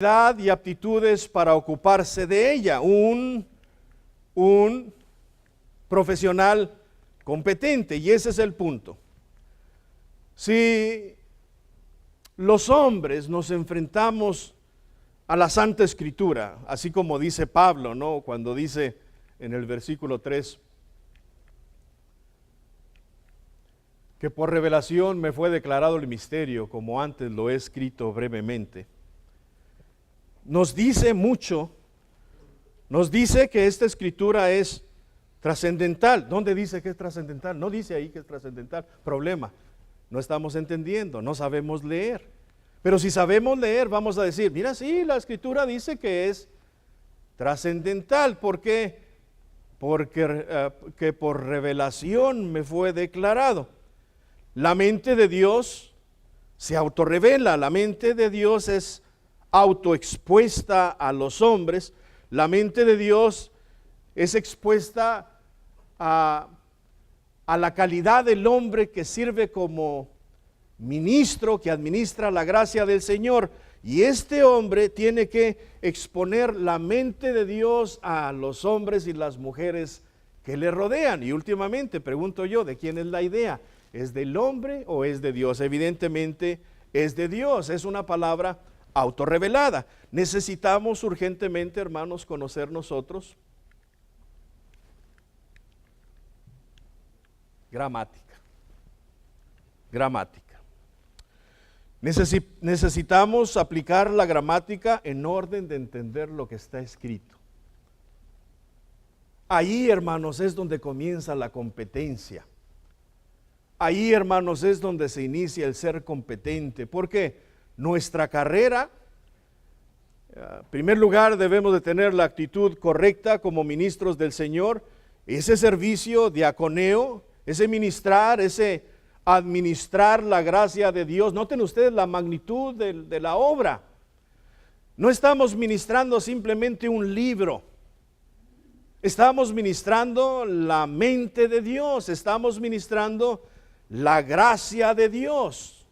y aptitudes para ocuparse de ella, un profesional competente, y ese es el punto. Si los hombres nos enfrentamos a la Santa Escritura, así como dice Pablo, ¿no? Cuando dice en el versículo 3, que por revelación me fue declarado el misterio, como antes lo he escrito brevemente. Nos dice mucho, nos dice que esta escritura es trascendental. ¿Dónde dice que es trascendental? No dice ahí que es trascendental. Problema, no estamos entendiendo, no sabemos leer. Pero si sabemos leer, vamos a decir, mira, sí, la escritura dice que es trascendental. ¿Por qué? Porque que por revelación me fue declarado. La mente de Dios se autorrevela, la mente de Dios es autoexpuesta a los hombres, la mente de Dios es expuesta a la calidad del hombre que sirve como ministro, que administra la gracia del Señor, y este hombre tiene que exponer la mente de Dios a los hombres y las mujeres que le rodean. Y últimamente pregunto yo, ¿de quién es la idea? ¿Es del hombre o es de Dios? Evidentemente es de Dios, es una palabra autorrevelada. Necesitamos urgentemente, hermanos, conocer nosotros gramática. Necesitamos aplicar la gramática en orden de entender lo que está escrito. Ahí, hermanos, es donde comienza la competencia. Ahí, hermanos, es donde se inicia el ser competente, porque nuestra carrera, en primer lugar, debemos de tener la actitud correcta como ministros del Señor, ese servicio diaconeo, ese ministrar, ese administrar la gracia de Dios. Noten ustedes la magnitud de la obra. No estamos ministrando simplemente un libro, estamos ministrando la mente de Dios, estamos ministrando la gracia de Dios.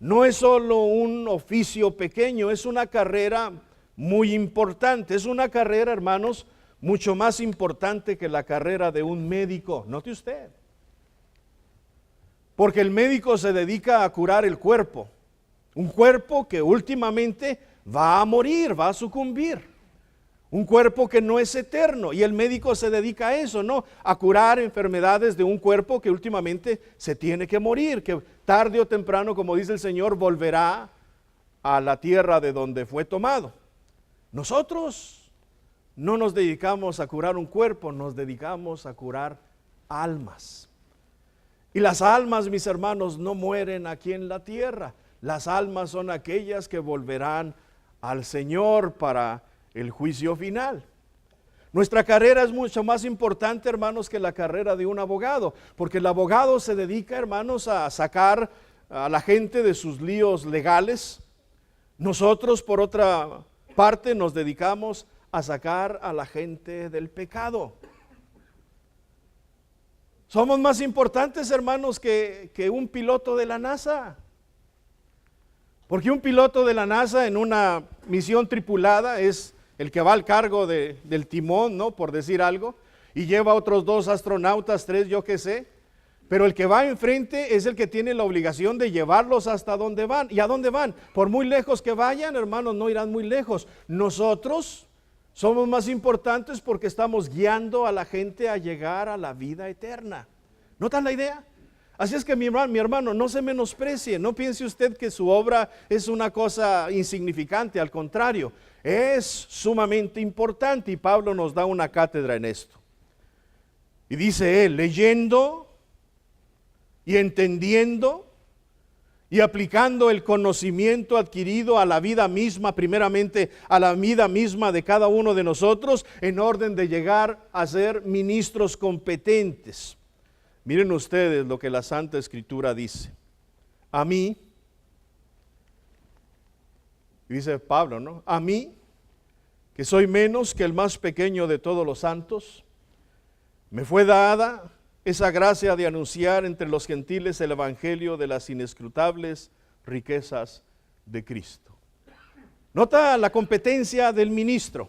No es solo un oficio pequeño, es una carrera muy importante. Es una carrera, hermanos, mucho más importante que la carrera de un médico. Note usted. Porque el médico se dedica a curar el cuerpo. Un cuerpo que últimamente va a morir, va a sucumbir. Un cuerpo que no es eterno, y el médico se dedica a eso, ¿no? A curar enfermedades de un cuerpo que últimamente se tiene que morir, que tarde o temprano, como dice el Señor, volverá a la tierra de donde fue tomado. Nosotros no nos dedicamos a curar un cuerpo, nos dedicamos a curar almas. Y las almas, mis hermanos, no mueren aquí en la tierra. Las almas son aquellas que volverán al Señor para el juicio final. Nuestra carrera es mucho más importante, hermanos, que la carrera de un abogado, porque el abogado se dedica, hermanos, a sacar a la gente de sus líos legales. Nosotros, por otra parte, nos dedicamos a sacar a la gente del pecado. Somos más importantes, hermanos, que un piloto de la NASA. Porque un piloto de la NASA en una misión tripulada es el que va al cargo del timón, ¿no? Por decir algo, y lleva otros 2 astronautas, 3, yo qué sé, pero el que va enfrente es el que tiene la obligación de llevarlos hasta donde van. ¿Y a dónde van? Por muy lejos que vayan, hermanos, no irán muy lejos. Nosotros somos más importantes porque estamos guiando a la gente a llegar a la vida eterna. ¿Notan la idea? Así es que mi hermano, no se menosprecie, no piense usted que su obra es una cosa insignificante, al contrario, es sumamente importante, y Pablo nos da una cátedra en esto. Y dice él, leyendo y entendiendo y aplicando el conocimiento adquirido a la vida misma, primeramente a la vida misma de cada uno de nosotros, en orden de llegar a ser ministros competentes. Miren ustedes lo que la Santa Escritura dice. A mí, dice Pablo, ¿no? A mí, que soy menos que el más pequeño de todos los santos, me fue dada esa gracia de anunciar entre los gentiles el evangelio de las inescrutables riquezas de Cristo. Nota la competencia del ministro.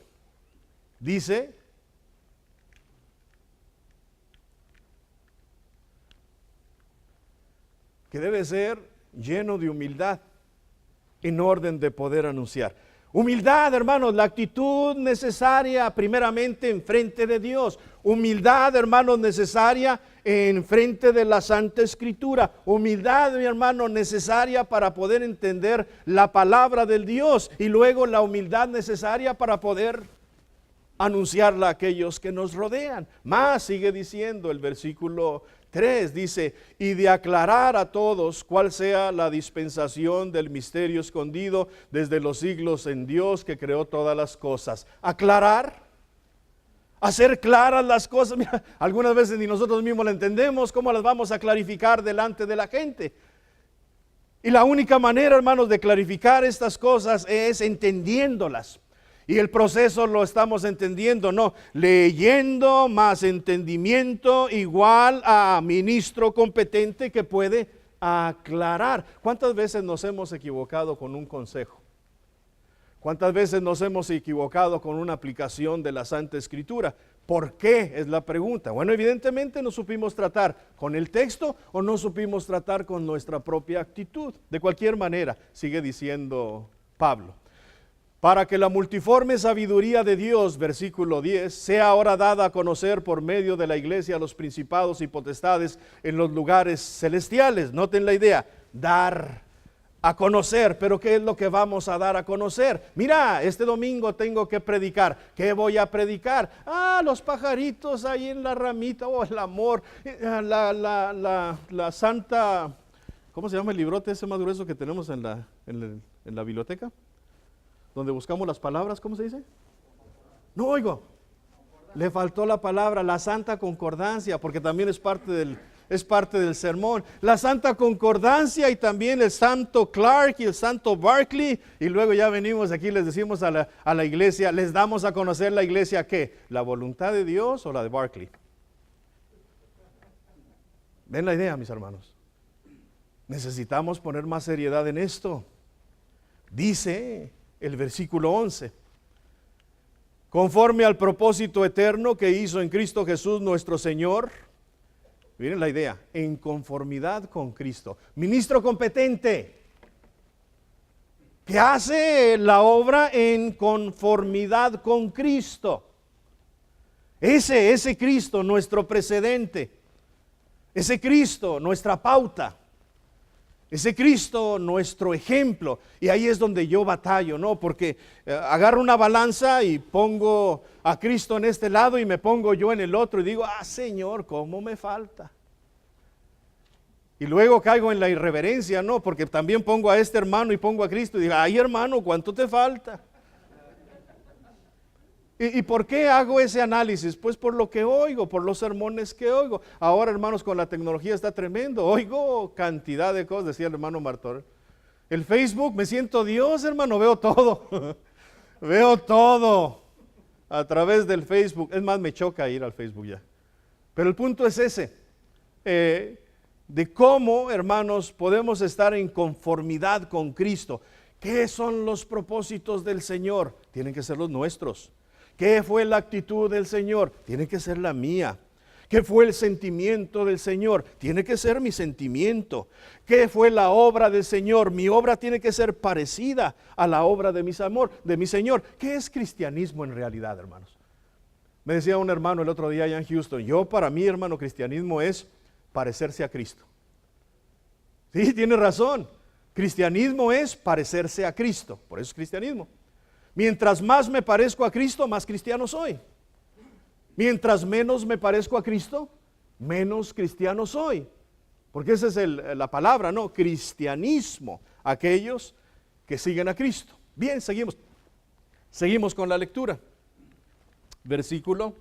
Dice, que debe ser lleno de humildad en orden de poder anunciar. Humildad, hermanos, la actitud necesaria primeramente en frente de Dios. Humildad, hermanos, necesaria en frente de la Santa Escritura. Humildad, mi hermano, necesaria para poder entender la palabra del Dios. Y luego la humildad necesaria para poder anunciarla a aquellos que nos rodean. Más sigue diciendo el versículo 3, dice, y de aclarar a todos cuál sea la dispensación del misterio escondido desde los siglos en Dios que creó todas las cosas. Aclarar, hacer claras las cosas. Mira, algunas veces ni nosotros mismos la entendemos. ¿Cómo las vamos a clarificar delante de la gente? Y la única manera, hermanos, de clarificar estas cosas es entendiéndolas. Y el proceso lo estamos entendiendo, ¿no? Leyendo más entendimiento igual a ministro competente que puede aclarar. ¿Cuántas veces nos hemos equivocado con un consejo? ¿Cuántas veces nos hemos equivocado con una aplicación de la Santa Escritura? ¿Por qué? Es la pregunta. Bueno, evidentemente no supimos tratar con el texto o no supimos tratar con nuestra propia actitud. De cualquier manera, sigue diciendo Pablo. Para que la multiforme sabiduría de Dios, versículo 10, sea ahora dada a conocer por medio de la iglesia a los principados y potestades en los lugares celestiales. Noten la idea, dar a conocer. Pero ¿qué es lo que vamos a dar a conocer? Mira, este domingo tengo que predicar. ¿Qué voy a predicar? Los pajaritos ahí en la ramita, el amor, la santa, ¿cómo se llama el librote ese más grueso que tenemos en la biblioteca? Donde buscamos las palabras, ¿cómo se dice? No oigo. Le faltó la palabra, la Santa Concordancia, porque también es parte del sermón. La Santa Concordancia y también el Santo Clark y el Santo Barclay. Y luego ya venimos aquí, les decimos a la iglesia, les damos a conocer la iglesia, ¿qué? ¿La voluntad de Dios o la de Barclay? ¿Ven la idea, mis hermanos? Necesitamos poner más seriedad en esto. Dice el versículo 11, conforme al propósito eterno que hizo en Cristo Jesús nuestro Señor. Miren la idea, en conformidad con Cristo. Ministro competente, que hace la obra en conformidad con Cristo. Ese Cristo, nuestro precedente. Ese Cristo, nuestra pauta. Ese Cristo, nuestro ejemplo. Y ahí es donde yo batallo, ¿no? Porque agarro una balanza y pongo a Cristo en este lado y me pongo yo en el otro y digo, Señor, ¿cómo me falta? Y luego caigo en la irreverencia, ¿no? Porque también pongo a este hermano y pongo a Cristo y digo, ay hermano, ¿cuánto te falta? ¿Y por qué hago ese análisis? Pues por lo que oigo, por los sermones que oigo. Ahora, hermanos, con la tecnología está tremendo. Oigo cantidad de cosas, decía el hermano Martor. El Facebook, me siento Dios, hermano, veo todo. Veo todo a través del Facebook. Es más, me choca ir al Facebook ya. Pero el punto es ese, de cómo, hermanos, podemos estar en conformidad con Cristo. ¿Qué son los propósitos del Señor? Tienen que ser los nuestros. ¿Qué fue la actitud del Señor? Tiene que ser la mía. ¿Qué fue el sentimiento del Señor? Tiene que ser mi sentimiento. ¿Qué fue la obra del Señor? Mi obra tiene que ser parecida a la obra de mi Señor. ¿Qué es cristianismo en realidad, hermanos? Me decía un hermano el otro día allá en Houston, para mí, hermano, cristianismo es parecerse a Cristo. Sí, tiene razón. Cristianismo es parecerse a Cristo. Por eso es cristianismo. Mientras más me parezco a Cristo, más cristiano soy. Mientras menos me parezco a Cristo, menos cristiano soy. Porque esa es la palabra, ¿no? Cristianismo. Aquellos que siguen a Cristo. Bien, seguimos con la lectura. Versículo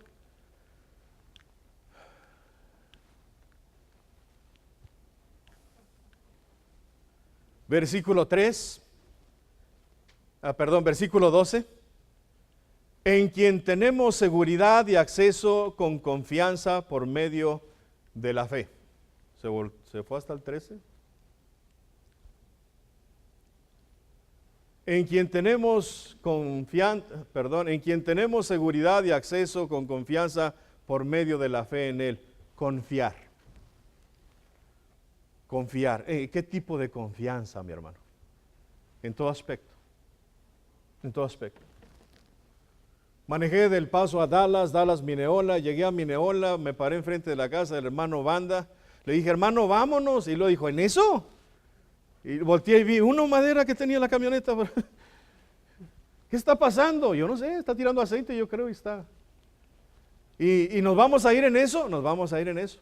3. Versículo 12, en quien tenemos seguridad y acceso con confianza por medio de la fe. ¿Se fue hasta el 13? en quien tenemos en quien tenemos seguridad y acceso con confianza por medio de la fe en Él. Confiar. Confiar. ¿Qué tipo de confianza, mi hermano? En todo aspecto. En todo aspecto. Manejé del Paso a Dallas, Mineola, llegué a Mineola, me paré enfrente de la casa del hermano Banda, le dije, hermano, vámonos, y lo dijo, ¿en eso? Y volteé y vi una madera que tenía la camioneta. ¿Qué está pasando? Yo no sé, está tirando aceite, yo creo, y está. ¿Y nos vamos a ir en eso? Nos vamos a ir en eso.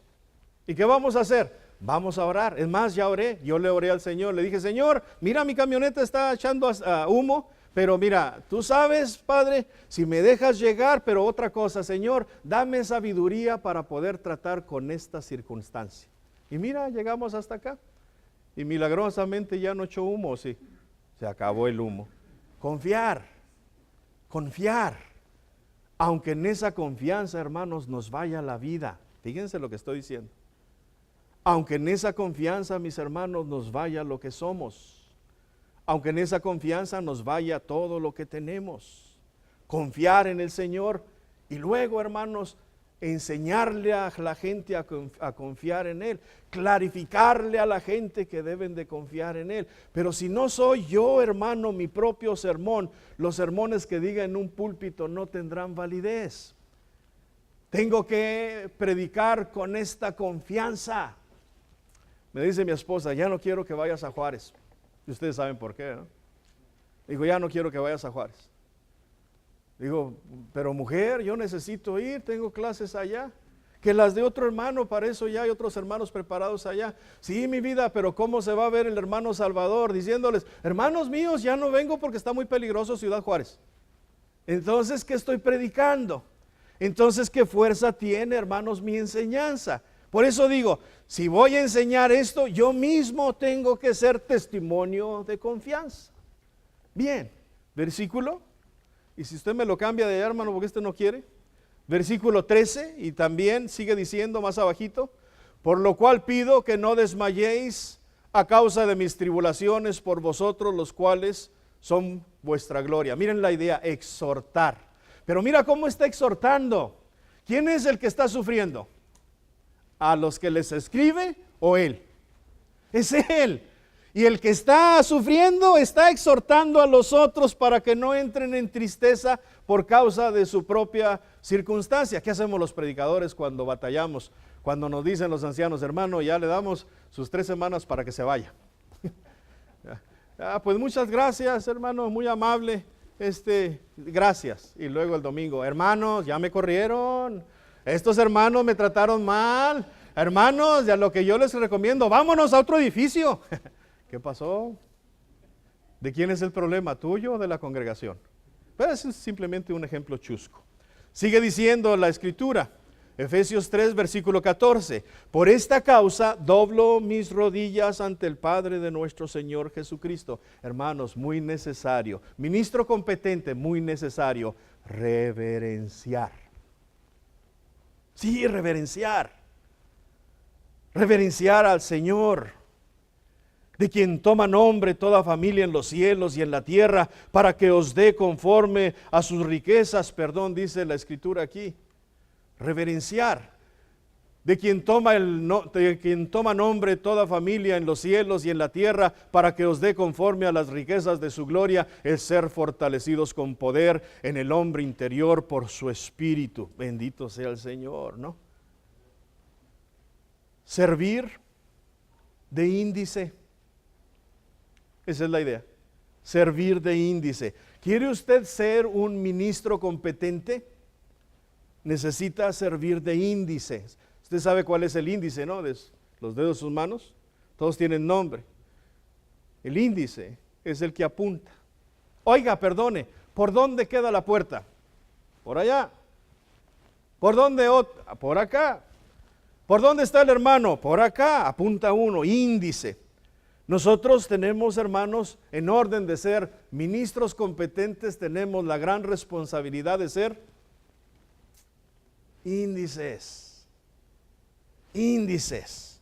¿Y qué vamos a hacer? Vamos a orar. Es más, ya oré, yo le oré al Señor, le dije, Señor, mira, mi camioneta está echando humo, pero mira, tú sabes, Padre, si me dejas llegar, pero otra cosa, Señor, dame sabiduría para poder tratar con esta circunstancia. Y mira, llegamos hasta acá. Y milagrosamente ya no echó humo, sí, se acabó el humo. Confiar, confiar, aunque en esa confianza, hermanos, nos vaya la vida. Fíjense lo que estoy diciendo. Aunque en esa confianza, mis hermanos, nos vaya lo que somos. Aunque en esa confianza nos vaya todo lo que tenemos. Confiar en el Señor y luego, hermanos, enseñarle a la gente a confiar en Él, clarificarle a la gente que deben de confiar en Él. Pero si no soy yo, hermano, mi propio sermón, los sermones que diga en un púlpito no tendrán validez. Tengo que predicar con esta confianza. Me dice mi esposa, ya no quiero que vayas a Juárez. Y ustedes saben por qué, ¿no? Digo, ya no quiero que vayas a Juárez. Digo, pero mujer, yo necesito ir, tengo clases allá. Que las de otro hermano, para eso ya hay otros hermanos preparados allá. Sí, mi vida, pero ¿cómo se va a ver el hermano Salvador diciéndoles, hermanos míos, ya no vengo porque está muy peligroso Ciudad Juárez? Entonces, ¿qué estoy predicando? Entonces, ¿qué fuerza tiene, hermanos, mi enseñanza? Por eso digo, si voy a enseñar esto, yo mismo tengo que ser testimonio de confianza. Bien, versículo. Y si usted me lo cambia de allá, hermano, porque este no quiere. Versículo 13, y también sigue diciendo más abajito, por lo cual pido que no desmayéis a causa de mis tribulaciones por vosotros, los cuales son vuestra gloria. Miren la idea, exhortar. Pero mira cómo está exhortando. ¿Quién es el que está sufriendo? ¿A los que les escribe o él? Es él. Y el que está sufriendo está exhortando a los otros para que no entren en tristeza por causa de su propia circunstancia. ¿Qué hacemos los predicadores cuando batallamos? Cuando nos dicen los ancianos, hermano, ya le damos sus 3 semanas para que se vaya. Pues muchas gracias, hermano, muy amable. Gracias. Y luego el domingo, hermanos, ya me corrieron. Estos hermanos me trataron mal. Hermanos, ya lo que yo les recomiendo, vámonos a otro edificio. ¿Qué pasó? ¿De quién es el problema? ¿Tuyo o de la congregación? Pero ese es simplemente un ejemplo chusco. Sigue diciendo la Escritura, Efesios 3, versículo 14. Por esta causa doblo mis rodillas ante el Padre de nuestro Señor Jesucristo. Hermanos, muy necesario. Ministro competente, muy necesario. Reverenciar. Sí, reverenciar. Reverenciar al Señor, de quien toma nombre toda familia en los cielos y en la tierra, para que os dé conforme a sus riquezas, dice la Escritura aquí. Reverenciar, de quien toma nombre toda familia en los cielos y en la tierra, para que os dé conforme a las riquezas de su gloria, el ser fortalecidos con poder en el hombre interior por su Espíritu. Bendito sea el Señor, ¿no? Servir de índice. Esa es la idea, servir de índice. ¿Quiere usted ser un ministro competente? Necesita servir de índice. Usted sabe cuál es el índice, ¿no? De los dedos de sus manos, todos tienen nombre. El índice es el que apunta. Oiga, perdone, ¿por dónde queda la puerta? Por allá. ¿Por dónde otra? Por acá. ¿Por dónde está el hermano? Por acá. Apunta uno, índice. Nosotros tenemos, hermanos, en orden de ser ministros competentes, tenemos la gran responsabilidad de ser índices. Índices.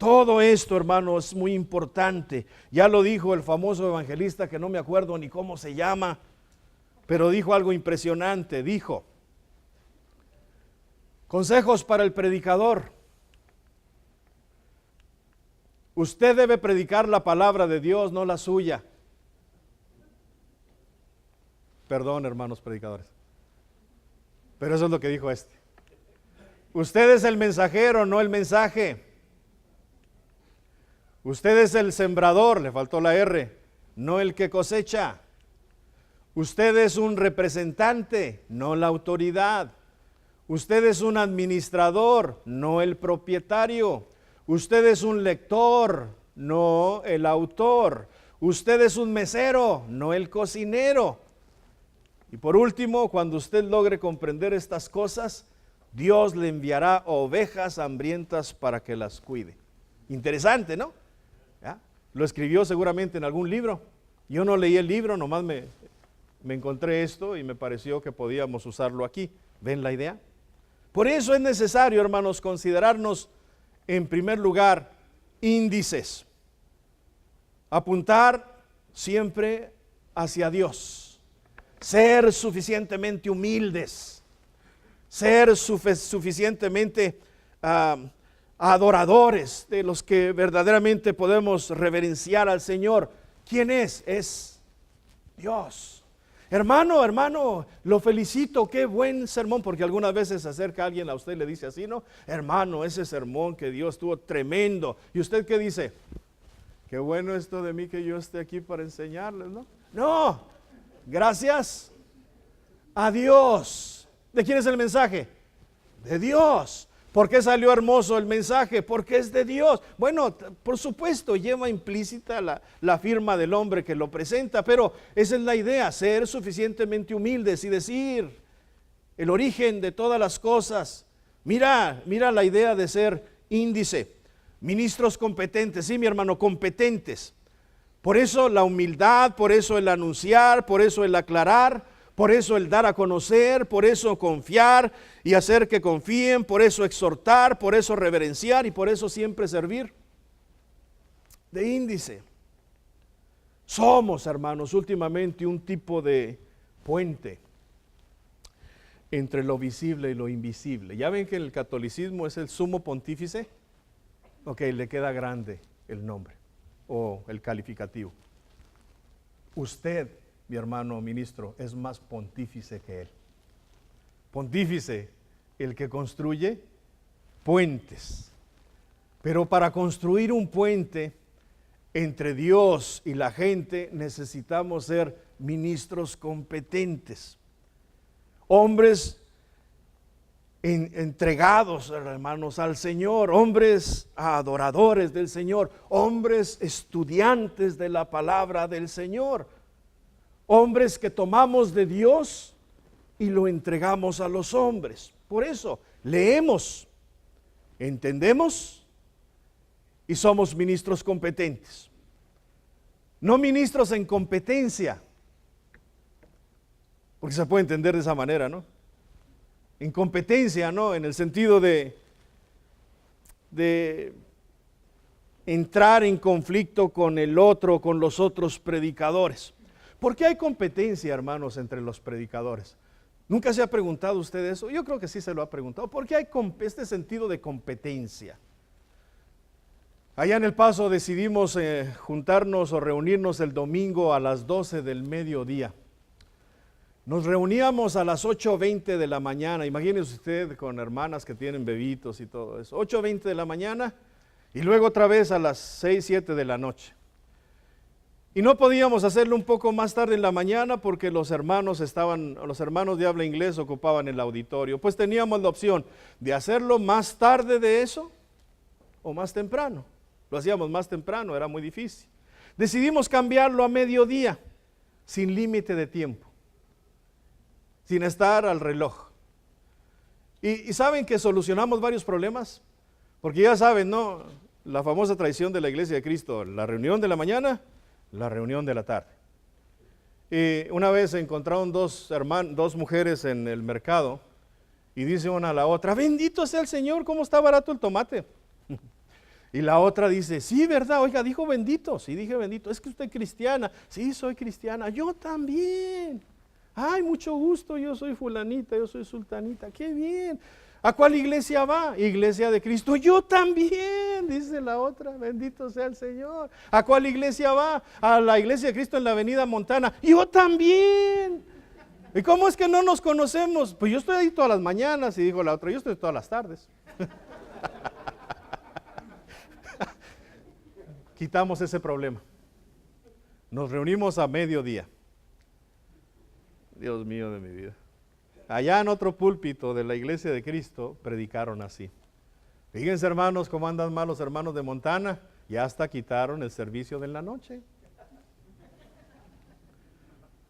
Todo esto, hermano, es muy importante. Ya lo dijo el famoso evangelista, que no me acuerdo ni cómo se llama, pero dijo algo impresionante. Dijo: consejos para el predicador. Usted debe predicar la palabra de Dios, no la suya. Perdón, hermanos predicadores, pero eso es lo que dijo este. Usted es el mensajero, no el mensaje. Usted es el sembrador, le faltó la R, no el que cosecha. Usted es un representante, no la autoridad. Usted es un administrador, no el propietario. Usted es un lector, no el autor. Usted es un mesero, no el cocinero. Y por último, cuando usted logre comprender estas cosas, Dios le enviará ovejas hambrientas para que las cuide. Interesante, ¿no? ¿Ya? Lo escribió seguramente en algún libro. Yo no leí el libro, nomás me encontré esto y me pareció que podíamos usarlo aquí. ¿Ven la idea? Por eso es necesario, hermanos, considerarnos en primer lugar índices. Apuntar siempre hacia Dios. Ser suficientemente humildes. Ser suficientemente adoradores, de los que verdaderamente podemos reverenciar al Señor. ¿Quién es? Es Dios. Hermano, lo felicito, qué buen sermón, porque algunas veces se acerca alguien a usted y le dice así, ¿no? Hermano, ese sermón que Dios tuvo tremendo. ¿Y usted qué dice? Qué bueno esto de mí que yo esté aquí para enseñarles, ¿no? No, gracias a Dios. ¿De quién es el mensaje? De Dios. ¿Por qué salió hermoso el mensaje? Porque es de Dios. Bueno, por supuesto, lleva implícita la firma del hombre que lo presenta, pero esa es la idea, ser suficientemente humildes y decir el origen de todas las cosas. Mira la idea de ser índice. Ministros competentes, sí, mi hermano, competentes. Por eso la humildad, por eso el anunciar, por eso el aclarar, por eso el dar a conocer, por eso confiar y hacer que confíen, por eso exhortar, por eso reverenciar y por eso siempre servir. De índice. Somos, hermanos, últimamente un tipo de puente entre lo visible y lo invisible. Ya ven que el catolicismo es el sumo pontífice. Ok, le queda grande el nombre o el calificativo. Usted, mi hermano ministro, es más pontífice que él. Pontífice, el que construye puentes. Pero para construir un puente entre Dios y la gente necesitamos ser ministros competentes. Hombres entregados, hermanos, al Señor, hombres adoradores del Señor, hombres estudiantes de la palabra del Señor, hombres que tomamos de Dios y lo entregamos a los hombres. Por eso leemos, entendemos y somos ministros competentes. No ministros en competencia, porque se puede entender de esa manera, ¿no? En competencia, ¿no? En el sentido de entrar en conflicto con el otro, con los otros predicadores. ¿Por qué hay competencia, hermanos, entre los predicadores? ¿Nunca se ha preguntado usted eso? Yo creo que sí se lo ha preguntado. ¿Por qué hay este sentido de competencia? Allá en El Paso decidimos juntarnos o reunirnos el domingo a las 12 del mediodía. Nos reuníamos a las 8:20 de la mañana, imagínese usted con hermanas que tienen bebitos y todo eso, 8:20 de la mañana y luego otra vez a las 6, 7 de la noche. Y no podíamos hacerlo un poco más tarde en la mañana porque los hermanos de habla inglés ocupaban el auditorio. Pues teníamos la opción de hacerlo más tarde de eso o más temprano. Lo hacíamos más temprano, era muy difícil. Decidimos cambiarlo a mediodía, sin límite de tiempo, sin estar al reloj. Y saben que solucionamos varios problemas, porque ya saben, ¿no? La famosa tradición de la Iglesia de Cristo, la reunión de la mañana, la reunión de la tarde. Y una vez se encontraron dos mujeres en el mercado y dice una a la otra, bendito sea el Señor, ¿cómo está barato el tomate? Y la otra dice, sí, ¿verdad? Oiga, dijo bendito. Sí, dije bendito. Es que usted es cristiana. Sí, soy cristiana. Yo también. Ay, mucho gusto. Yo soy fulanita, yo soy sultanita. Qué bien. ¿A cuál iglesia va? Iglesia de Cristo. Yo también, dice la otra. Bendito sea el Señor. ¿A cuál iglesia va? A la iglesia de Cristo en la avenida Montana. Yo también. ¿Y cómo es que no nos conocemos? Pues yo estoy ahí todas las mañanas. Y dijo la otra, yo estoy todas las tardes. Quitamos ese problema. Nos reunimos a mediodía. Dios mío de mi vida. Allá en otro púlpito de la iglesia de Cristo predicaron así. Fíjense, hermanos, cómo andan mal los hermanos de Montana. Ya hasta quitaron el servicio de la noche.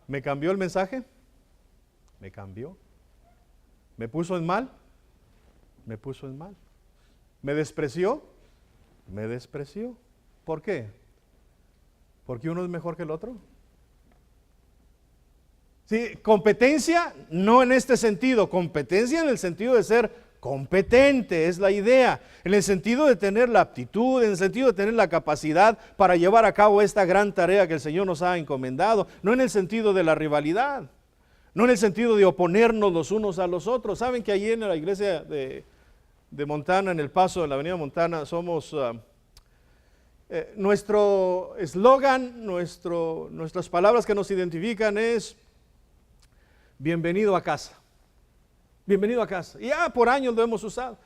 ¿Me cambió el mensaje? Me cambió. ¿Me puso en mal? Me puso en mal. ¿Me despreció? Me despreció. ¿Por qué? ¿Porque uno es mejor que el otro? Sí, competencia no en este sentido, competencia en el sentido de ser competente, es la idea, en el sentido de tener la aptitud, en el sentido de tener la capacidad para llevar a cabo esta gran tarea que el Señor nos ha encomendado, no en el sentido de la rivalidad, no en el sentido de oponernos los unos a los otros. Saben que allí en la iglesia de Montana, en El Paso, en la avenida Montana, somos... nuestro eslogan, nuestras palabras que nos identifican es bienvenido a casa. Bienvenido a casa. Y ya por años lo hemos usado.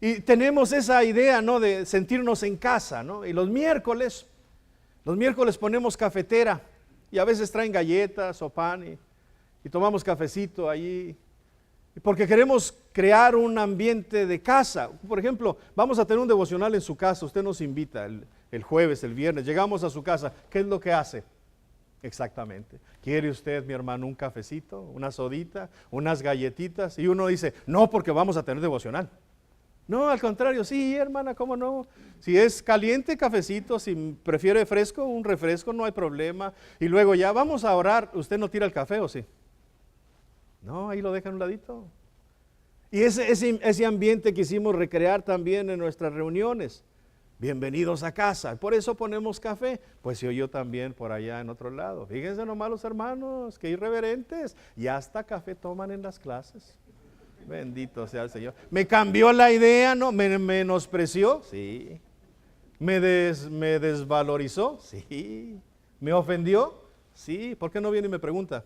Y tenemos esa idea, ¿no?, de sentirnos en casa, ¿no? Y los miércoles ponemos cafetera y a veces traen galletas o pan y tomamos cafecito allí. Porque queremos crear un ambiente de casa. Por ejemplo, vamos a tener un devocional en su casa. Usted nos invita el jueves, el viernes. Llegamos a su casa. ¿Qué es lo que hace? Exactamente. ¿Quiere usted, mi hermano, un cafecito, una sodita, unas galletitas? Y uno dice, no, porque vamos a tener devocional. No, al contrario, sí, hermana, ¿cómo no? Si es caliente, cafecito. Si prefiere fresco, un refresco, no hay problema. Y luego ya vamos a orar. ¿Usted no tira el café o sí? No, ahí lo dejan a un ladito. Y ese ambiente quisimos recrear también en nuestras reuniones. Bienvenidos a casa. Por eso ponemos café. Pues se oyó también por allá en otro lado. Fíjense nomás los hermanos, qué irreverentes. Y hasta café toman en las clases. Bendito sea el Señor. ¿Me cambió la idea? ¿No? ¿Me menospreció? Sí. ¿Me desvalorizó? Sí. ¿Me ofendió? Sí. ¿Por qué no viene y me pregunta?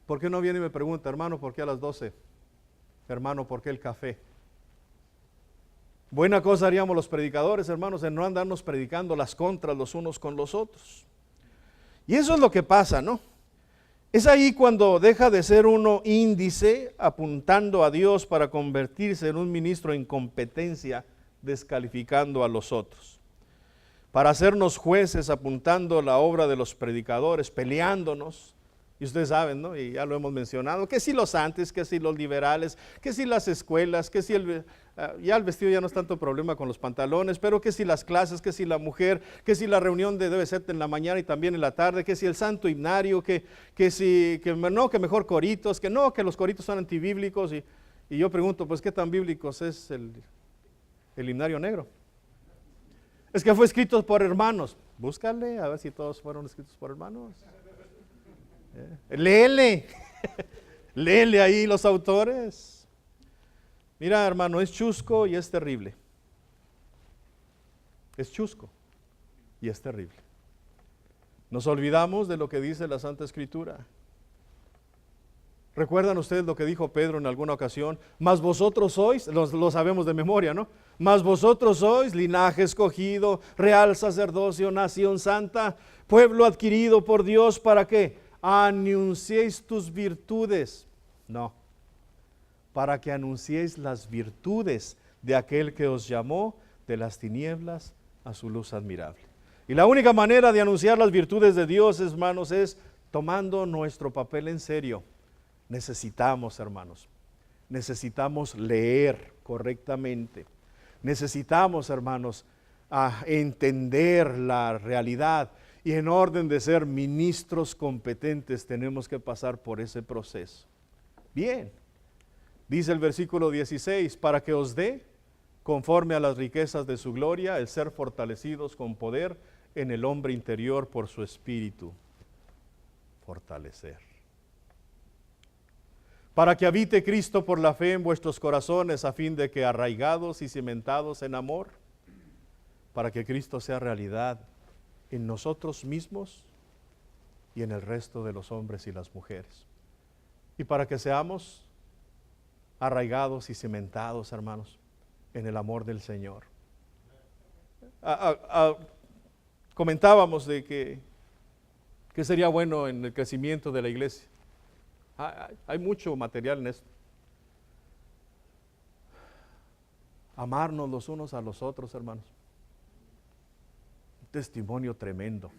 ¿Por qué no viene y me pregunta, hermano, por qué a las 12? Hermano, ¿por qué el café? Buena cosa haríamos los predicadores, hermanos, en no andarnos predicando las contras los unos con los otros. Y eso es lo que pasa, ¿no? Es ahí cuando deja de ser uno índice apuntando a Dios para convertirse en un ministro en competencia, descalificando a los otros. Para hacernos jueces apuntando la obra de los predicadores, peleándonos. Y ustedes saben, ¿no? Y ya lo hemos mencionado, que si los antes, que si los liberales, que si las escuelas, que si ya el vestido ya no es tanto problema con los pantalones, pero que si las clases, que si la mujer, que si la reunión debe ser en la mañana y también en la tarde, que si el santo himnario, que mejor coritos, que no, que los coritos son antibíblicos. Y yo pregunto, pues, ¿qué tan bíblicos es el himnario negro? Es que fue escrito por hermanos. Búscale, a ver si todos fueron escritos por hermanos. Léele, léele ahí los autores. Mira, hermano, es chusco y es terrible. Es chusco y es terrible. Nos olvidamos de lo que dice la Santa Escritura. ¿Recuerdan ustedes lo que dijo Pedro en alguna ocasión? Mas vosotros sois, lo sabemos de memoria, ¿no? Mas vosotros sois linaje escogido, real sacerdocio, nación santa, pueblo adquirido por Dios, ¿para qué? Anunciéis tus virtudes. No, para que anunciéis las virtudes de aquel que os llamó de las tinieblas a su luz admirable. Y la única manera de anunciar las virtudes de Dios, hermanos, es tomando nuestro papel en serio. Necesitamos, hermanos, leer correctamente. Necesitamos, hermanos, entender la realidad. Y en orden de ser ministros competentes tenemos que pasar por ese proceso. Bien, dice el versículo 16, para que os dé conforme a las riquezas de su gloria, el ser fortalecidos con poder en el hombre interior por su espíritu. Fortalecer. Para que habite Cristo por la fe en vuestros corazones, a fin de que arraigados y cimentados en amor, para que Cristo sea realidad en nosotros mismos y en el resto de los hombres y las mujeres. Y para que seamos arraigados y cimentados, hermanos, en el amor del Señor. Comentábamos de que sería bueno en el crecimiento de la iglesia. Hay mucho material en esto. Amarnos los unos a los otros, hermanos. Un testimonio tremendo.